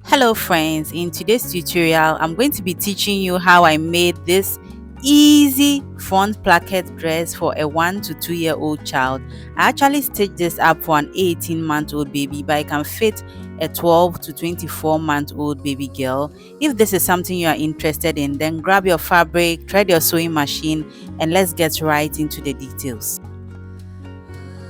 Hello friends, in today's tutorial I'm going to be teaching you how I made this easy front placket dress for a 1 to 2 year old child. I actually stitched this up for an 18-month-old baby, but I can fit a 12 to 24-month-old baby girl. If this is something you are interested in, then grab your fabric, thread your sewing machine, and let's get right into the details.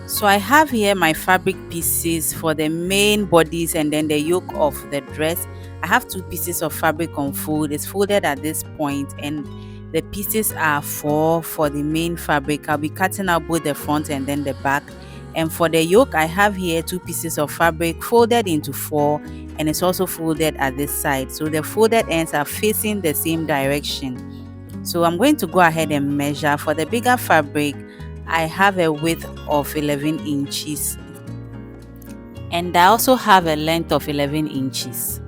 So I have here my fabric pieces for the main bodice and then the yoke of the dress. I have two pieces of fabric on fold. It's folded at this point and the pieces are four for the main fabric. I'll be cutting out both the front and then the back. And for the yoke, I have here two pieces of fabric folded into four, and it's also folded at this side. So the folded ends are facing the same direction. So I'm going to go ahead and measure. For the bigger fabric, I have a width of 11 inches and I also have a length of 11 inches.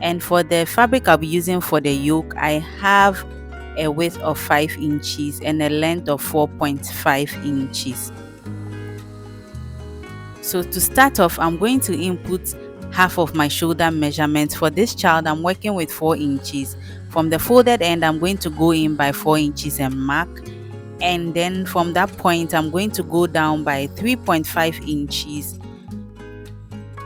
And for the fabric I'll be using for the yoke, I have a width of 5 inches and a length of 4.5 inches. So to start off, I'm going to input half of my shoulder measurement. For this child, I'm working with 4 inches. From the folded end, I'm going to go in by 4 inches and mark. And then from that point, I'm going to go down by 3.5 inches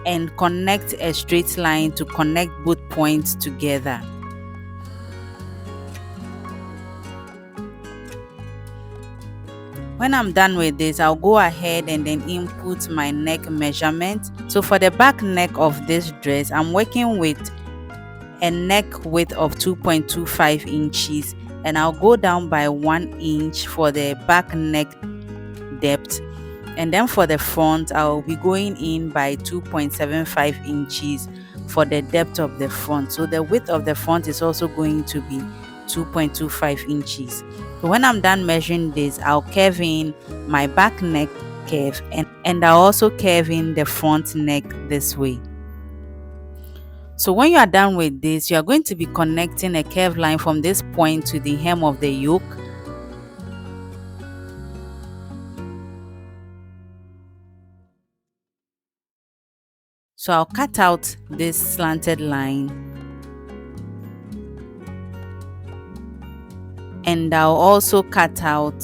and connect a straight line to connect both points together. When I'm done with this, I'll go ahead and then input my neck measurement. So for the back neck of this dress, I'm working with a neck width of 2.25 inches and I'll go down by 1 inch for the back neck depth. And then for the front, I'll be going in by 2.75 inches for the depth of the front. So the width of the front is also going to be 2.25 inches. So when I'm done measuring this, I'll curve in my back neck curve and I'll also curve in the front neck this way. So when you are done with this, you are going to be connecting a curved line from this point to the hem of the yoke. So I'll cut out this slanted line and I'll also cut out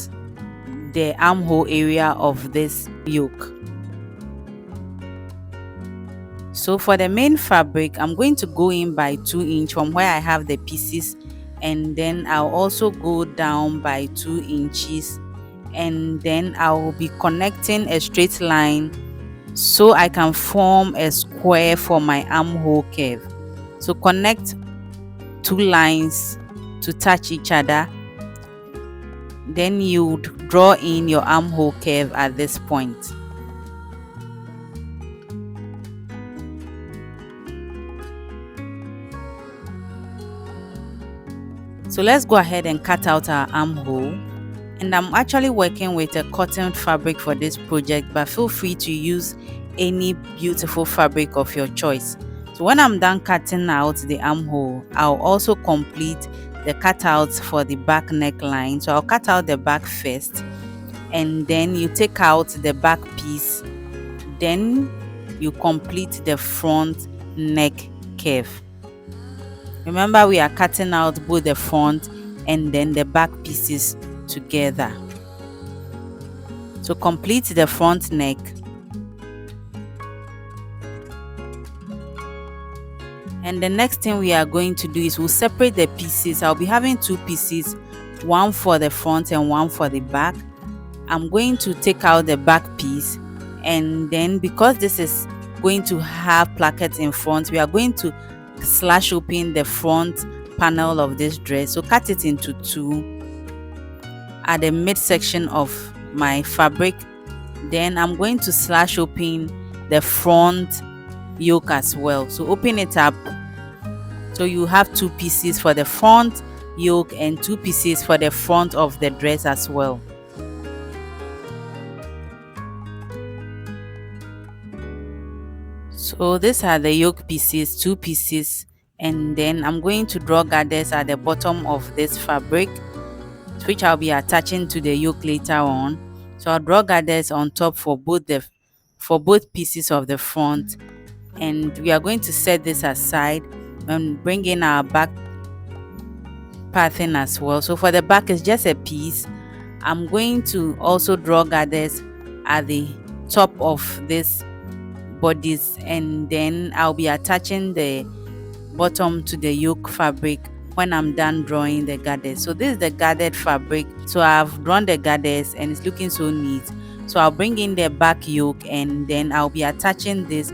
the armhole area of this yoke. So for the main fabric, I'm going to go in by 2 inches from where I have the pieces, and then I'll also go down by 2 inches, and then I will be connecting a straight line so I can form a square for my armhole curve. So connect two lines to touch each other, then you draw in your armhole curve at this point. So let's go ahead and cut out our armhole. And I'm actually working with a cotton fabric for this project, but feel free to use any beautiful fabric of your choice. So when I'm done cutting out the armhole, I'll also complete the cutouts for the back neckline. So I'll cut out the back first, and then you take out the back piece, then you complete the front neck curve. Remember, we are cutting out both the front and then the back pieces together. So complete the front neck. And the next thing we are going to do is we'll separate the pieces. I'll be having two pieces, one for the front and one for the back. I'm going to take out the back piece, and then because this is going to have plackets in front, we are going to slash open the front panel of this dress. So cut it into two at the midsection of my fabric. Then I'm going to slash open the front yoke as well. So open it up so you have two pieces for the front yoke and two pieces for the front of the dress as well. So these are the yoke pieces, two pieces, and then I'm going to draw gathers at the bottom of this fabric, which I'll be attaching to the yoke later on. So I'll draw gathers on top for both pieces of the front, and we are going to set this aside and bring in our back pattern as well. So for the back is just a piece. I'm going to also draw gathers at the top of this bodice, and then I'll be attaching the bottom to the yoke fabric when I'm done drawing the gathers. So this is the gathered fabric. So I've drawn the gathers and it's looking so neat. So I'll bring in the back yoke and then I'll be attaching this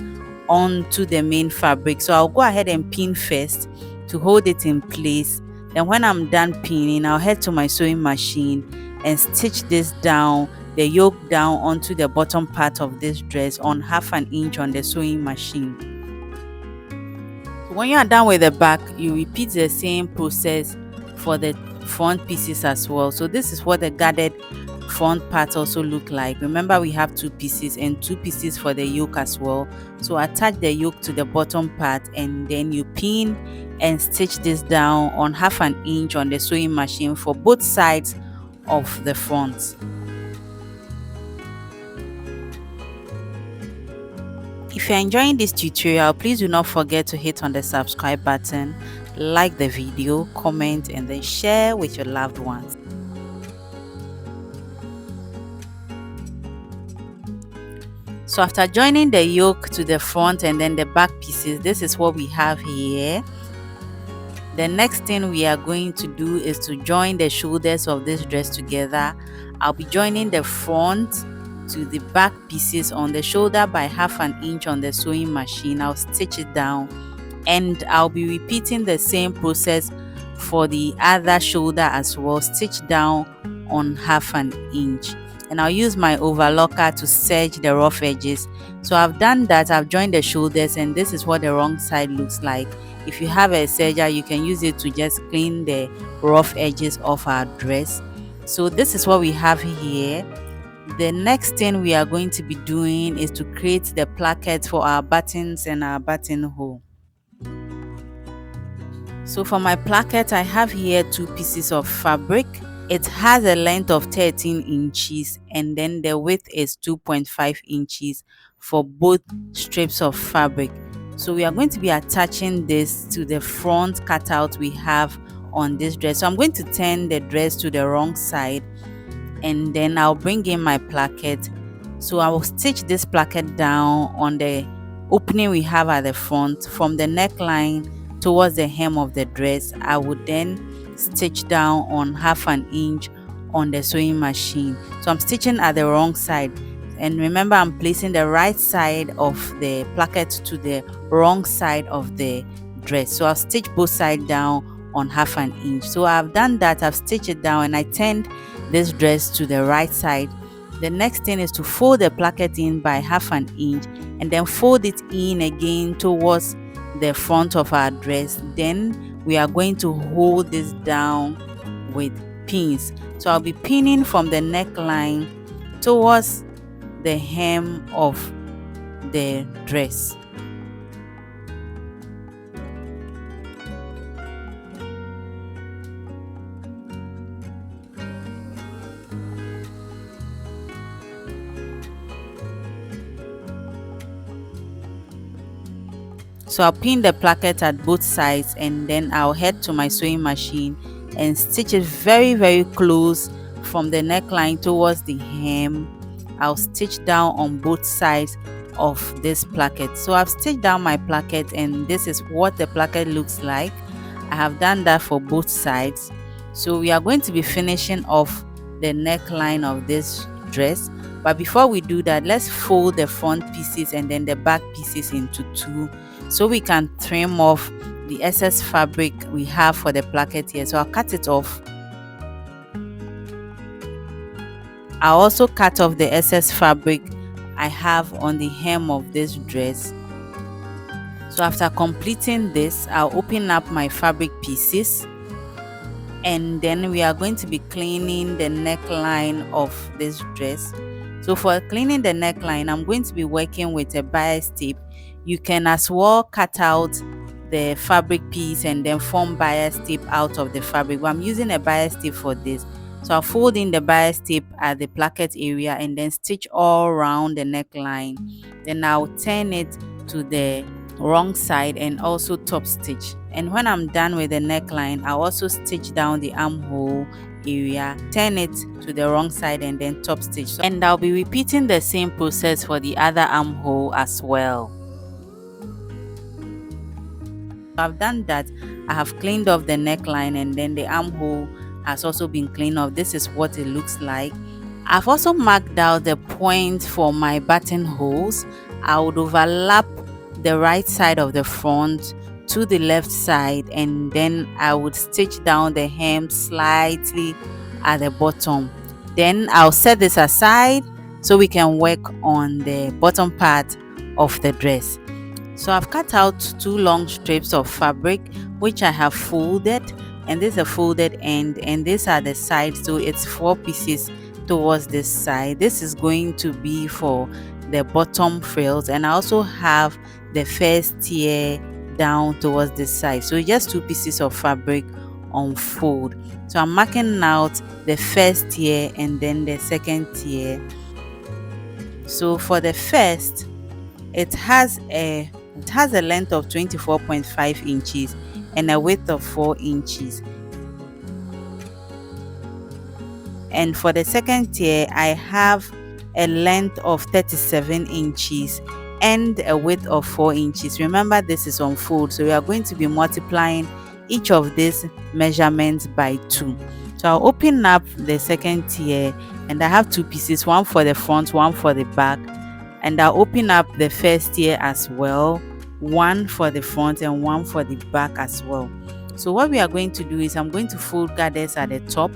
onto the main fabric. So I'll go ahead and pin first to hold it in place. Then when I'm done pinning, I'll head to my sewing machine and stitch this down, the yoke down onto the bottom part of this dress on 1/2 inch on the sewing machine. When you are done with the back, you repeat the same process for the front pieces as well. So this is what the gathered front part also look like. Remember, we have 2 pieces and 2 pieces for the yoke as well. So attach the yoke to the bottom part and then you pin and stitch this down on 1/2 inch on the sewing machine for both sides of the front. If you're enjoying this tutorial, please do not forget to hit on the subscribe button, like the video, comment, and then share with your loved ones. So after joining the yoke to the front and then the back pieces, this is what we have here. The next thing we are going to do is to join the shoulders of this dress together. I'll be joining the front to the back pieces on the shoulder by 1/2 inch on the sewing machine. I'll stitch it down and I'll be repeating the same process for the other shoulder as well. Stitch down on 1/2 inch, and I'll use my overlocker to serge the rough edges. So I've done that. I've joined the shoulders and this is what the wrong side looks like. If you have a serger, you can use it to just clean the rough edges of our dress. So this is what we have here. The next thing we are going to be doing is to create the placket for our buttons and our buttonhole. So for my placket, I have here 2 pieces of fabric. It has a length of 13 inches and then the width is 2.5 inches for both strips of fabric. So we are going to be attaching this to the front cutout we have on this dress. So I'm going to turn the dress to the wrong side and then I'll bring in my placket. So I will stitch this placket down on the opening we have at the front from the neckline towards the hem of the dress. I would then stitch down on 1/2 inch on the sewing machine. So I'm stitching at the wrong side, and remember I'm placing the right side of the placket to the wrong side of the dress. So I'll stitch both sides down on 1/2 inch. So I've done that. I've stitched it down and I turned this dress to the right side. The next thing is to fold the placket in by 1/2 inch and then fold it in again towards the front of our dress. Then we are going to hold this down with pins. So I'll be pinning from the neckline towards the hem of the dress. So I'll pin the placket at both sides and then I'll head to my sewing machine and stitch it very close from the neckline towards the hem. I'll stitch down on both sides of this placket. So I've stitched down my placket and this is what the placket looks like. I have done that for both sides. So we are going to be finishing off the neckline of this dress, but before we do that, let's fold the front pieces and then the back pieces into 2 so we can trim off the excess fabric we have for the placket here. So I'll cut it off. I'll also cut off the excess fabric I have on the hem of this dress. So after completing this, I'll open up my fabric pieces and then we are going to be cleaning the neckline of this dress. So for cleaning the neckline, I'm going to be working with a bias tape. You can as well cut out the fabric piece and then form bias tape out of the fabric, but I'm using a bias tape for this. So I'll fold in the bias tape at the placket area and then stitch all around the neckline. Then I'll turn it to the wrong side and also top stitch. And when I'm done with the neckline, I'll also stitch down the armhole area, turn it to the wrong side and then top stitch. And I'll be repeating the same process for the other armhole as well. I've done that. I have cleaned off the neckline and then the armhole has also been cleaned off. This is what it looks like. I've also marked out the point for my buttonholes. I would overlap the right side of the front to the left side and then I would stitch down the hem slightly at the bottom. Then I'll set this aside so we can work on the bottom part of the dress. So I've cut out 2 long strips of fabric which I have folded, and this is a folded end and these are the sides, so it's 4 pieces towards this side. This is going to be for the bottom frills, and I also have the first tier down towards this side, so just 2 pieces of fabric on fold. So I'm marking out the first tier and then the second tier. So for the first, it has a length of 24.5 inches and a width of 4 inches. And for the second tier, I have a length of 37 inches and a width of 4 inches. Remember, this is on fold, so we are going to be multiplying each of these measurements by 2. So I'll open up the second tier and I have 2 pieces, one for the front, one for the back. And I'll open up the first tier as well, one for the front and one for the back as well. So what we are going to do is I'm going to fold gathers at the top,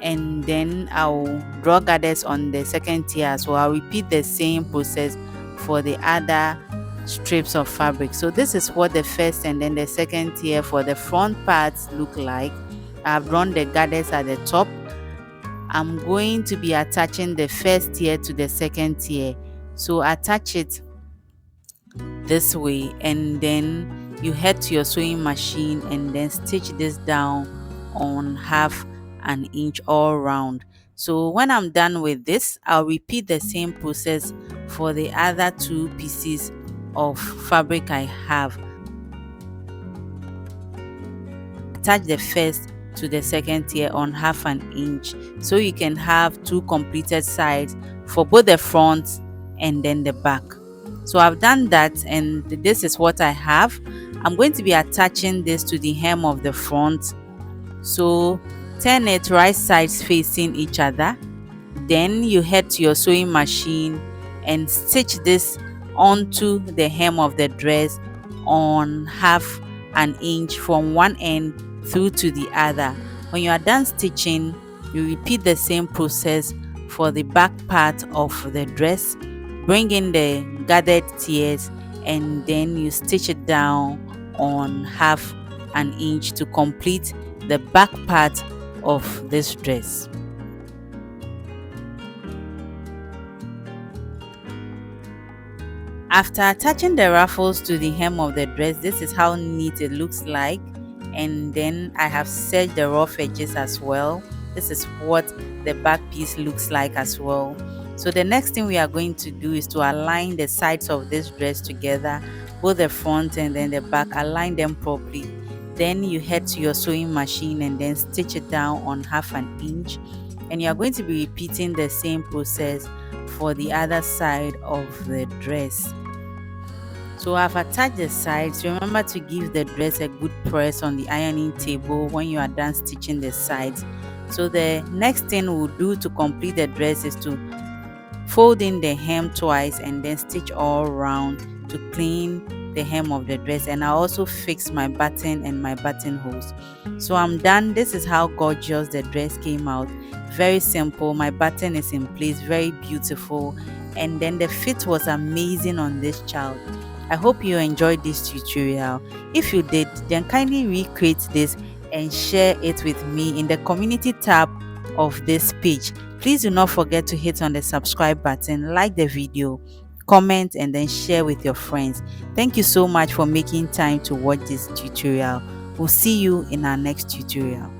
and then I'll draw gathers on the second tier as well. I'll repeat the same process for the other strips of fabric. So this is what the first and then the second tier for the front parts look like. I've drawn the gathers at the top. I'm going to be attaching the first tier to the second tier, so attach it this way and then you head to your sewing machine and then stitch this down on 1/2 inch all round. So when I'm done with this, I'll repeat the same process for the other 2 pieces of fabric I have. Attach the first to the second tier on 1/2 inch, so you can have 2 completed sides for both the front and then the back. So I've done that and this is what I have. I'm going to be attaching this to the hem of the front, so turn it right sides facing each other. Then you head to your sewing machine and stitch this onto the hem of the dress on 1/2 inch from one end through to the other. When you are done stitching, you repeat the same process for the back part of the dress. Bring in the gathered tiers and then you stitch it down on 1/2 inch to complete the back part of this dress. After attaching the ruffles to the hem of the dress, this is how neat it looks like. And then I have set the rough edges as well. This is what the back piece looks like as well. So the next thing we are going to do is to align the sides of this dress together, both the front and then the back. Align them properly. Then you head to your sewing machine and then stitch it down on 1/2 inch, and you are going to be repeating the same process for the other side of the dress. So I've attached the sides. Remember to give the dress a good press on the ironing table when you are done stitching the sides. So the next thing we'll do to complete the dress is to fold in the hem twice and then stitch all around to clean the hem of the dress. And I also fix my button and my buttonholes. So I'm done. This is how gorgeous the dress came out. Very simple. My button is in place, very beautiful, and then the fit was amazing on this child. I hope you enjoyed this tutorial. If you did, then kindly recreate this and share it with me in the community tab of this page. Please do not forget to hit on the subscribe button, like the video, comment, and then share with your friends. Thank you so much for making time to watch this tutorial. We'll see you in our next tutorial.